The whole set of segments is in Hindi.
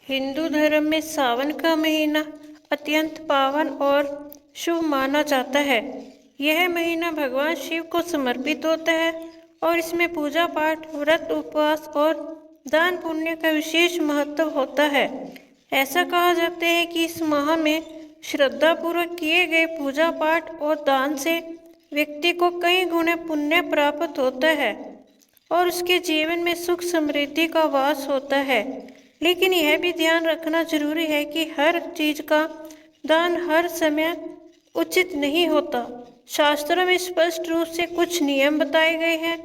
हिंदू धर्म में सावन का महीना अत्यंत पावन और शुभ माना जाता है। यह महीना भगवान शिव को समर्पित होता है और इसमें पूजा पाठ, व्रत, उपवास और दान पुण्य का विशेष महत्व होता है। ऐसा कहा जाता है कि इस माह में श्रद्धापूर्वक किए गए पूजा पाठ और दान से व्यक्ति को कई गुना पुण्य प्राप्त होता है और उसके जीवन में सुख समृद्धि का वास होता है। लेकिन यह भी ध्यान रखना जरूरी है कि हर चीज का दान हर समय उचित नहीं होता। शास्त्रों में स्पष्ट रूप से कुछ नियम बताए गए हैं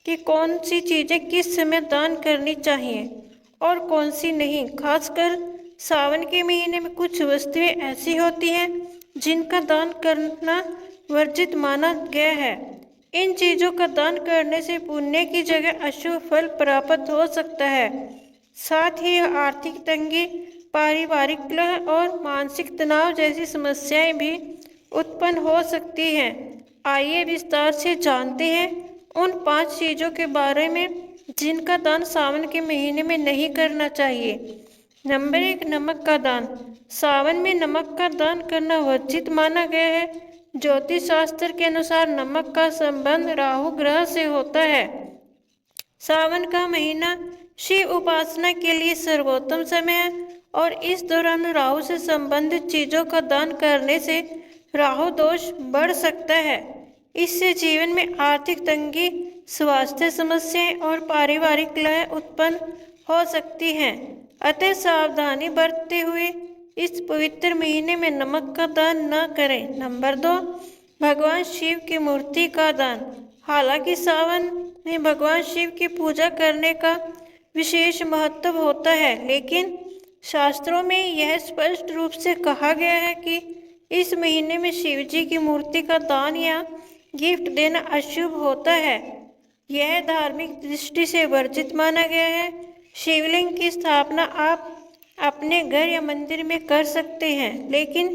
कि कौन सी चीजें किस समय दान करनी चाहिए और कौन सी नहीं। खासकर सावन के महीने में कुछ वस्तुएं ऐसी होती हैं जिनका दान करना वर्जित माना गया है। इन चीजों का दान करने से पुण्य की जगह अशुभ फल प्राप्त हो सकता है। साथ ही आर्थिक तंगी, पारिवारिक कलह और मानसिक तनाव जैसी समस्याएं भी उत्पन्न हो सकती हैं। आइए विस्तार से जानते हैं उन 5 चीजों के बारे में जिनका दान सावन के महीने में नहीं करना चाहिए। नंबर 1, नमक का दान। सावन में नमक का दान करना वर्जित माना गया है। ज्योतिष शास्त्र के अनुसार नमक का संबंध राहु ग्रह से होता है। सावन का महीना शिव उपासना के लिए सर्वोत्तम समय है और इस दौरान राहु से संबंधित चीजों का दान करने से राहु दोष बढ़ सकता है। इससे जीवन में आर्थिक तंगी, स्वास्थ्य समस्याएं और पारिवारिक कलह उत्पन्न हो सकती हैं। अतः सावधानी बरतते हुए इस पवित्र महीने में नमक का दान न करें। नंबर 2, भगवान शिव की मूर्ति का दान। हालांकि सावन में भगवान शिव की पूजा करने का विशेष महत्व होता है, लेकिन शास्त्रों में यह स्पष्ट रूप से कहा गया है कि इस महीने में शिव जी की मूर्ति का दान या गिफ्ट देना अशुभ होता है। यह धार्मिक दृष्टि से वर्जित माना गया है। शिवलिंग की स्थापना आप अपने घर या मंदिर में कर सकते हैं, लेकिन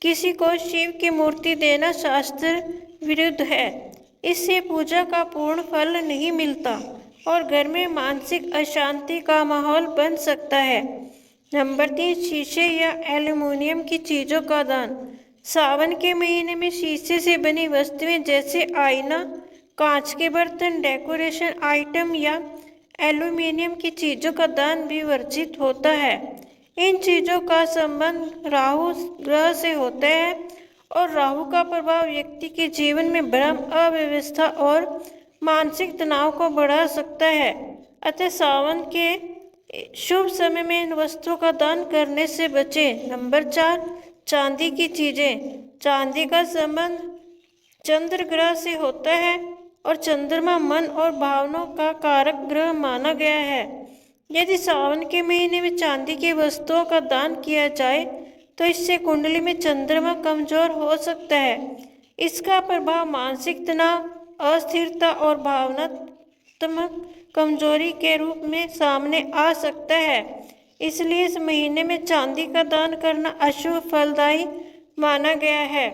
किसी को शिव की मूर्ति देना शास्त्र विरुद्ध है। इससे पूजा का पूर्ण फल नहीं मिलता और घर में मानसिक अशांति का माहौल बन सकता है। नंबर 3, शीशे या एल्युमिनियम की चीजों का दान। सावन के महीने में शीशे से बनी वस्तुएं जैसे आईना, कांच के बर्तन, डेकोरेशन आइटम या एल्युमिनियम की चीजों का दान भी वर्जित होता है। इन चीजों का संबंध राहु ग्रह से होता है और राहु का प्रभाव व्यक्ति के जीवन में भ्रम, अव्यवस्था और मानसिक तनाव को बढ़ा सकता है। अतः सावन के शुभ समय में इन वस्तुओं का दान करने से बचें। नंबर 4, चांदी की चीजें। चांदी का संबंध चंद्र ग्रह से होता है और चंद्रमा मन और भावनाओं का कारक ग्रह माना गया है। यदि सावन के महीने में चांदी की वस्तुओं का दान किया जाए तो इससे कुंडली में चंद्रमा कमजोर हो सकता है। इसका प्रभाव मानसिक तनाव, अस्थिरता और भावनात्मक कमजोरी के रूप में सामने आ सकता है। इसलिए इस महीने में चांदी का दान करना अशुभ फलदायी माना गया है।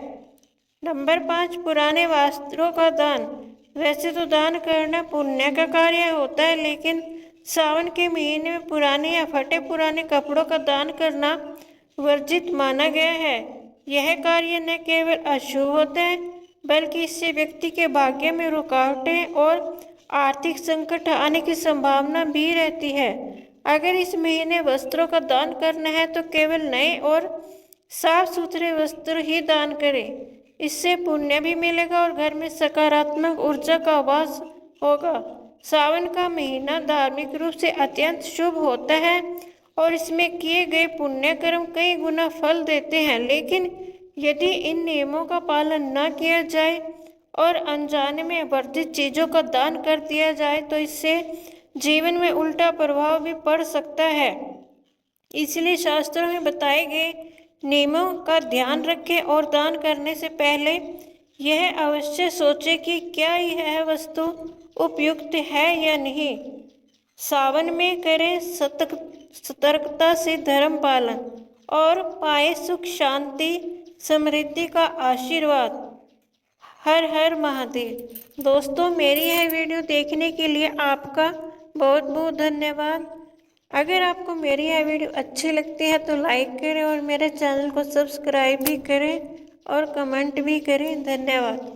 नंबर 5, पुराने वस्त्रों का दान। वैसे तो दान करना पुण्य का कार्य होता है, लेकिन सावन के महीने में पुराने या फटे पुराने कपड़ों का दान करना वर्जित माना गया है। यह कार्य न केवल अशुभ होता है, बल्कि इससे व्यक्ति के भाग्य में रुकावटें और आर्थिक संकट आने की संभावना भी रहती है। अगर इस महीने वस्त्रों का दान करना है तो केवल नए और साफ सुथरे वस्त्र ही दान करें। इससे पुण्य भी मिलेगा और घर में सकारात्मक ऊर्जा का वास होगा। सावन का महीना धार्मिक रूप से अत्यंत शुभ होता है और इसमें किए गए पुण्य कर्म कई गुना फल देते हैं, लेकिन यदि इन नियमों का पालन न किया जाए और अनजाने में वर्जित चीजों का दान कर दिया जाए तो इससे जीवन में उल्टा प्रभाव भी पड़ सकता है। इसलिए शास्त्रों में बताए गए नियमों का ध्यान रखें और दान करने से पहले यह अवश्य सोचें कि क्या यह वस्तु उपयुक्त है या नहीं। सावन में करें सतर्कता से धर्म पालन और पाए सुख, शांति, समृद्धि का आशीर्वाद। हर हर महादेव। दोस्तों, मेरी यह वीडियो देखने के लिए आपका बहुत बहुत धन्यवाद। अगर आपको मेरी यह वीडियो अच्छी लगती है तो लाइक करें और मेरे चैनल को सब्सक्राइब भी करें और कमेंट भी करें। धन्यवाद।